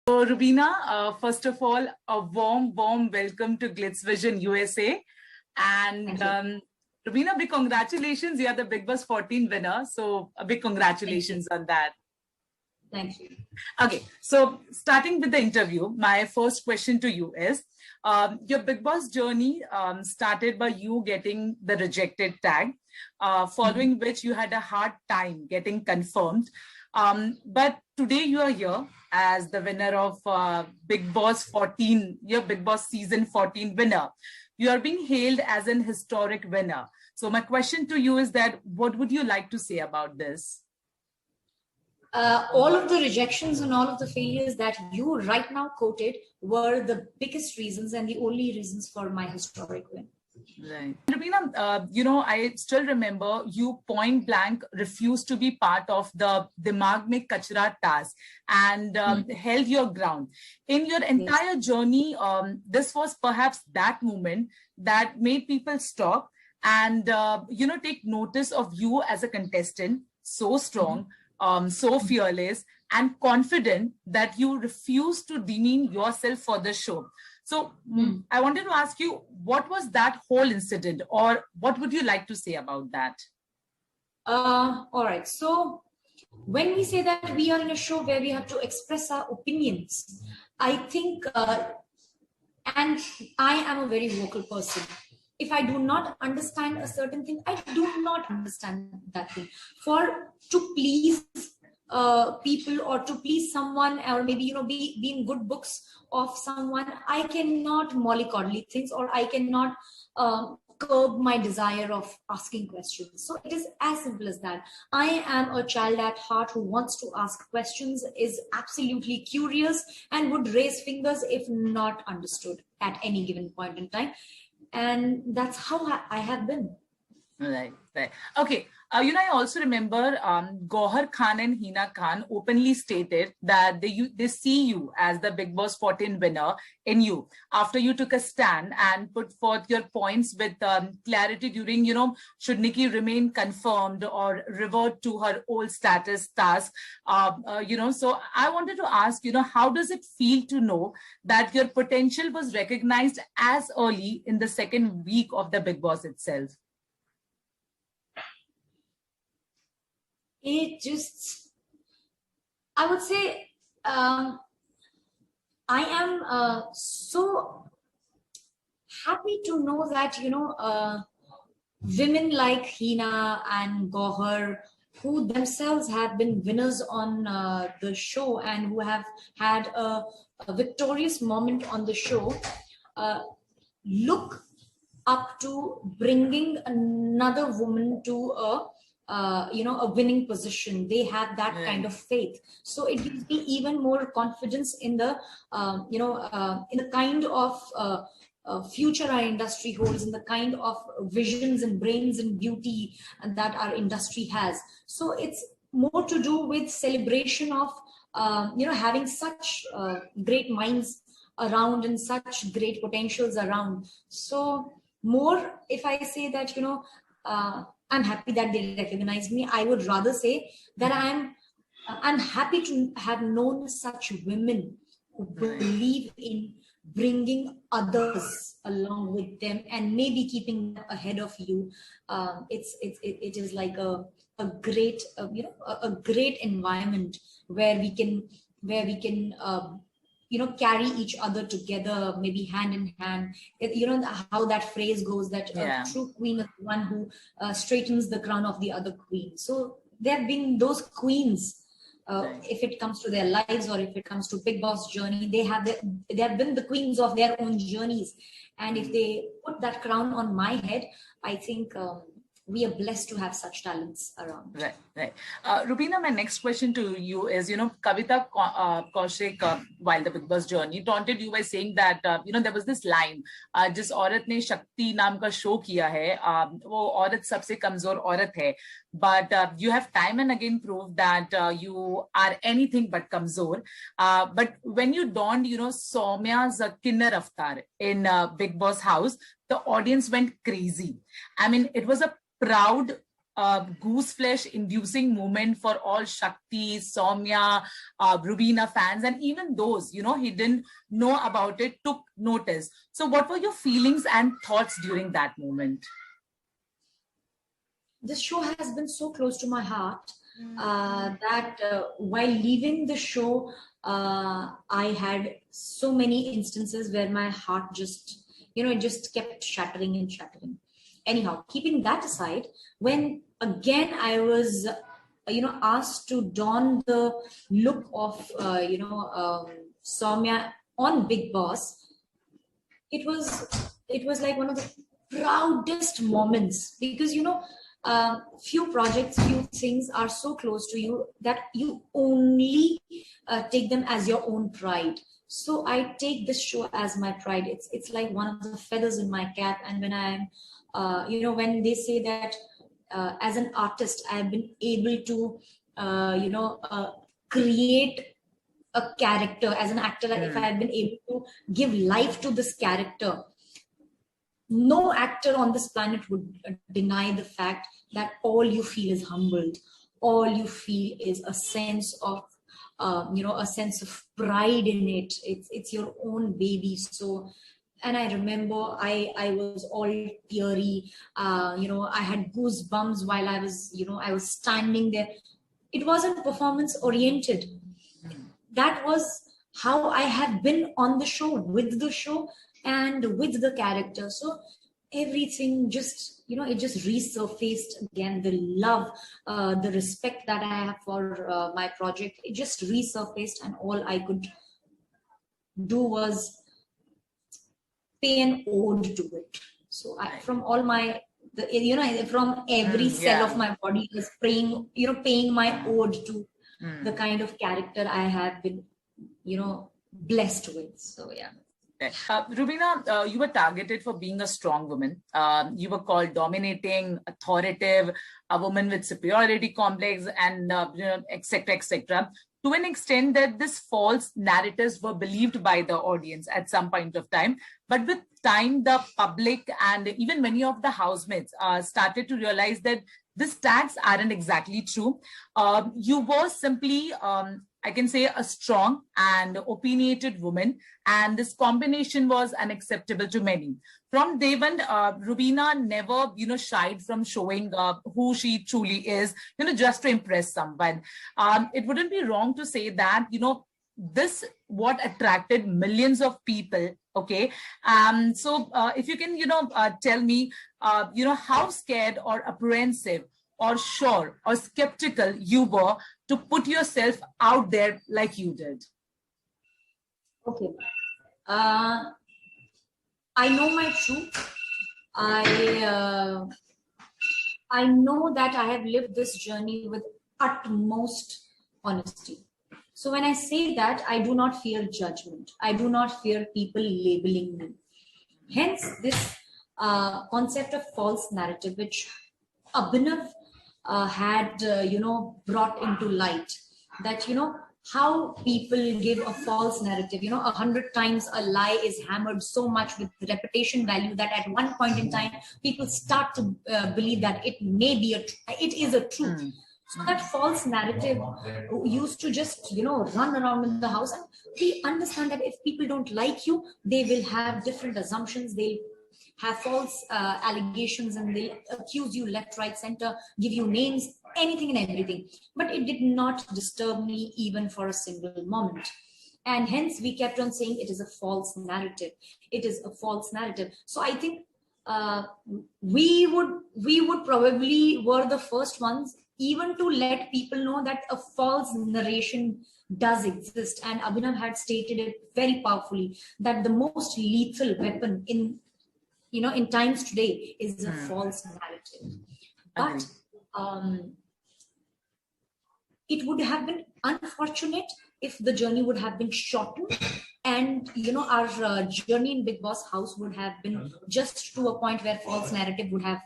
So, Rubina, first of all, a warm welcome to Glitz Vision USA. And Rubina, big congratulations. You are the Big Boss 14 winner. So, a big congratulations on that. Thank you. Okay, so starting with the interview, my first question to you is, your Big Boss journey started by you getting the rejected tag, following which you had a hard time getting confirmed. But today you are here as the winner of Big Boss 14, your Big Boss season 14 winner. You are being hailed as an historic winner. So my question to you is that, what would you like to say about this? All of the rejections and all of the failures that you right now quoted were the biggest reasons and the only reasons for my historic win. Right. Rubina, I still remember you point blank refused to be part of the Dimag Mein Kachra task and held your ground. In your entire journey, this was perhaps that moment that made people stop and, take notice of you as a contestant, so strong, so fearless and confident that you refuse to demean yourself for the show. So I wanted to ask you, what was that whole incident, or what would you like to say about that? All right. So when we say that we are in a show where we have to express our opinions, I think, and I am a very vocal person. If I do not understand a certain thing, I do not understand that thing. To please people or to please someone, or maybe be in good books of someone, I cannot mollycoddle things, or I cannot curb my desire of asking questions. So it is as simple as that. I am a child at heart who wants to ask questions, is absolutely curious, and would raise fingers if not understood at any given point in time. And that's how I have been. Right. Okay. I also remember Gauhar Khan and Hina Khan openly stated that they see you as the Big Boss 14 winner in you after you took a stand and put forth your points with clarity during, should Nikki remain confirmed or revert to her old status task, So I wanted to ask, how does it feel to know that your potential was recognized as early in the second week of the Big Boss itself? I would say, I am so happy to know that, women like Hina and Gauhar, who themselves have been winners on the show and who have had a victorious moment on the show, look up to bringing another woman to a winning position. They have that kind of faith. So it gives me even more confidence in the, in the kind of future our industry holds, in the kind of visions and brains and beauty that our industry has. So it's more to do with celebration of, having such great minds around and such great potentials around. So more, if I say that, I'm happy that they recognize me, I would rather say that I'm happy to have known such women who believe in bringing others along with them and maybe keeping them ahead of you. It is like a great a great environment where we can carry each other together, maybe hand in hand. How that phrase goes, that a true queen is the one who straightens the crown of the other queen. So there have been those queens, if it comes to their lives or if it comes to Big Boss journey, they have been the queens of their own journeys. And if they put that crown on my head, I think we are blessed to have such talents around. Right. Rubina, my next question to you is, Kavita Kaushik, while the Big Boss journey, taunted you by saying that, there was this line, जिस औरत ने शक्ति नाम का show किया है, वो औरत सबसे कमजोर औरत है. But you have time and again proved that you are anything but kamzor. But when you donned, Soumya's Kinnar avatar in Big Boss house, the audience went crazy. I mean, it was a proud goose flesh inducing moment for all Shakti, Soumya, Rubina fans, and even those, he didn't know about it, took notice. So what were your feelings and thoughts during that moment? This show has been so close to my heart that while leaving the show, I had so many instances where my heart just, it just kept shattering and shattering. Anyhow, keeping that aside, when again I was, asked to don the look of, Soumya on Big Boss, it was like one of the proudest moments, because few projects, few things are so close to you that you only take them as your own pride. So I take this show as my pride. It's like one of the feathers in my cap. And when I'm when they say that as an artist I have been able to create a character, as an actor, if I have been able to give life to this character, no actor on this planet would deny the fact that all you feel is humbled. All you feel is a sense of, a sense of pride in it. It's your own baby. So, and I remember I was all teary. I had goosebumps while I was standing there. It wasn't performance oriented. That was how I have been on the show, with the show, and with the character. So everything just, it just resurfaced again. The love, the respect that I have for my project, it just resurfaced, and all I could do was pay an ode to it. So from all my, from every cell of my body, is paying my ode to the kind of character I have been, blessed with. So yeah. Rubina, you were targeted for being a strong woman. You were called dominating, authoritative, a woman with superiority complex, and etc., etc. To an extent that this false narratives were believed by the audience at some point of time. But with time, the public and even many of the housemates started to realize that these tags aren't exactly true. You were simply, I can say, a strong and opinionated woman, and this combination was unacceptable to many. From day one, Rubina never, shied from showing who she truly is, just to impress someone. It wouldn't be wrong to say that, this what attracted millions of people. Okay. So if you can, tell me, how scared or apprehensive or sure or skeptical you were to put yourself out there like you did. Okay. I know my truth. I know that I have lived this journey with utmost honesty. So when I say that, I do not fear judgment. I do not fear people labeling me. Hence, this concept of false narrative, which Abhinav had, brought into light, that, how people give a false narrative. 100 times a lie is hammered so much with repetition value that at one point in time, people start to believe that it is a truth. So that false narrative used to just, run around in the house. And we understand that if people don't like you, they will have different assumptions. They'll have false allegations, and they'll accuse you left, right, center, give you names, anything and everything. But it did not disturb me even for a single moment. And hence we kept on saying it is a false narrative. It is a false narrative. So I think we would probably were the first ones even to let people know that a false narration does exist. And Abhinav had stated it very powerfully, that the most lethal weapon in times today is a false narrative. But it would have been unfortunate if the journey would have been shortened, and our journey in Big Boss house would have been just to a point where false narrative would have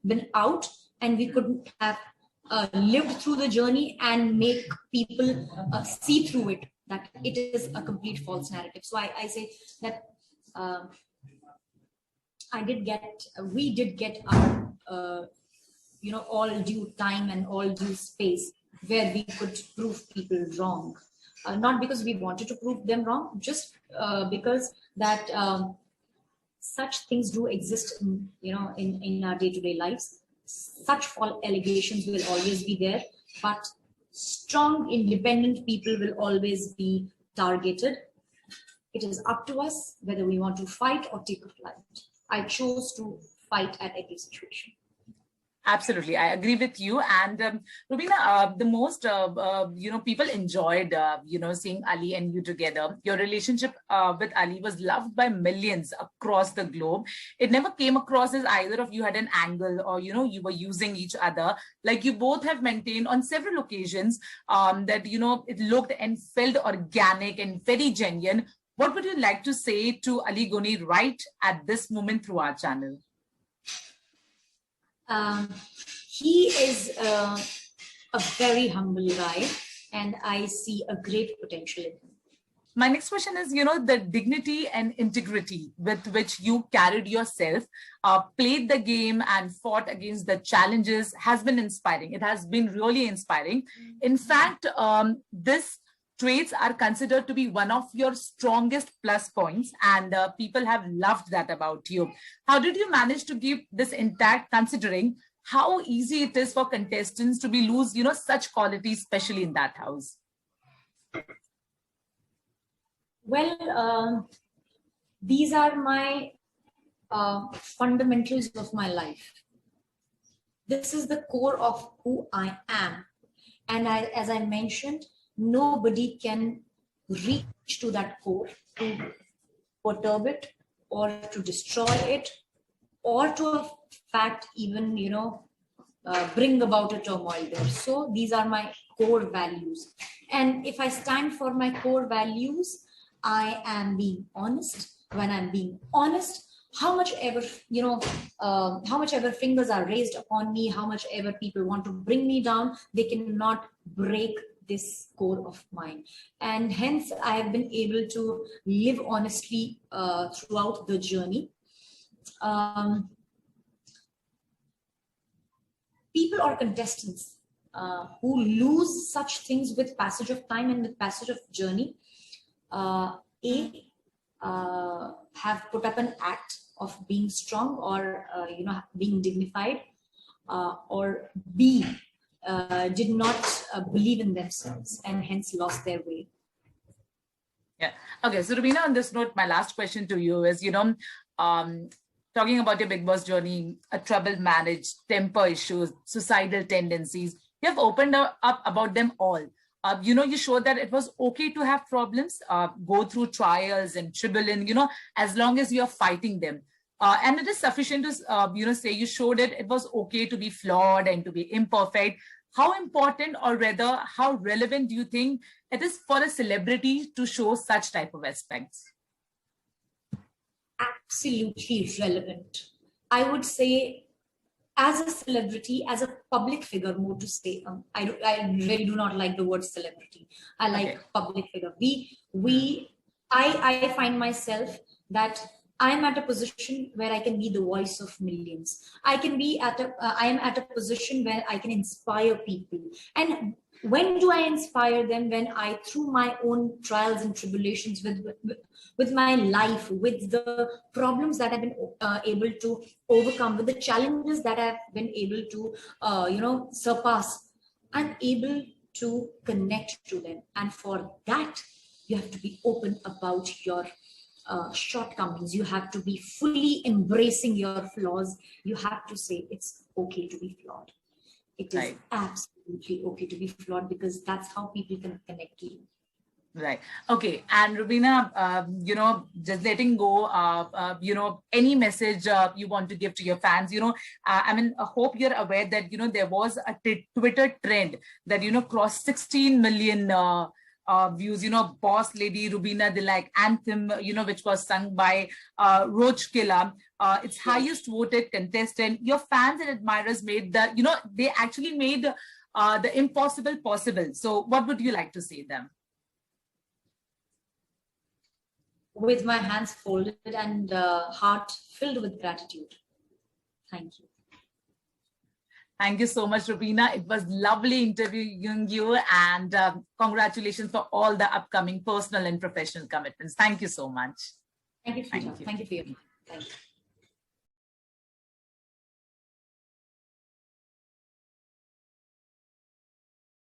been out, and we couldn't have lived through the journey and make people see through it that it is a complete false narrative. So I say that we did get our all due time and all due space where we could prove people wrong. Not because we wanted to prove them wrong, just because that such things do exist in our day-to-day lives. Such false allegations will always be there, but strong, independent people will always be targeted. It is up to us whether we want to fight or take a flight. I chose to fight at every situation. Absolutely, I agree with you. And Rubina, the most people enjoyed seeing Ali and you together. Your relationship with Ali was loved by millions across the globe. It never came across as either of you had an angle or you were using each other. Like, you both have maintained on several occasions that it looked and felt organic and very genuine. What would you like to say to Ali Goni right at this moment through our channel? He is a very humble guy, and I see a great potential in him. My next question is, the dignity and integrity with which you carried yourself, played the game and fought against the challenges has been inspiring. It has been really inspiring. In fact, this traits are considered to be one of your strongest plus points, and people have loved that about you. How did you manage to keep this intact, considering how easy it is for contestants to be lose such qualities, especially in that house? Well, these are my fundamentals of my life. This is the core of who I am, and as I mentioned, nobody can reach to that core to perturb it or to destroy it, or to in fact even bring about a turmoil there. So these are my core values, and if I stand for my core values, I am being honest. When I'm being honest, how much ever fingers are raised upon me, how much ever people want to bring me down, they cannot break this core of mine. And hence I have been able to live honestly throughout the journey. People or contestants who lose such things with passage of time and with passage of journey, have put up an act of being strong or being dignified, or B, did not believe in themselves and hence lost their way. Yeah. Okay. So Rubina, on this note, my last question to you is, talking about your Bigg Boss journey, a troubled marriage, temper issues, suicidal tendencies, you have opened up about them all. You showed that it was okay to have problems, go through trials and tribulation, as long as you're fighting them. And it is sufficient to, say you showed it was okay to be flawed and to be imperfect. How important, or rather, how relevant do you think it is for a celebrity to show such type of aspects? Absolutely relevant. I would say, as a celebrity, as a public figure, more to say, I really do not like the word celebrity. I like public figure. I find myself that I am at a position where I can be the voice of millions. I am at a position where I can inspire people. And when do I inspire them? When I, through my own trials and tribulations with my life, with the problems that I've been able to overcome, with the challenges that I've been able to, surpass, I'm able to connect to them. And for that, you have to be open about your shortcomings. You have to be fully embracing your flaws. You have to say it's okay to be flawed. It is absolutely okay to be flawed, because that's how people can connect to you. Right. Okay. And Rubina, just letting go, any message you want to give to your fans, I hope you're aware that, there was a Twitter trend that, crossed 16 million views, Boss Lady Rubina Dilak anthem, which was sung by Roach Killa, its highest voted contestant. Your fans and admirers made they actually made the impossible possible. So what would you like to say to them? With my hands folded and heart filled with gratitude. Thank you. Thank you so much, Rubina. It was lovely interviewing you, and congratulations for all the upcoming personal and professional commitments. Thank you so much. Thank you, Shrita. Thank you for your time. Thank you.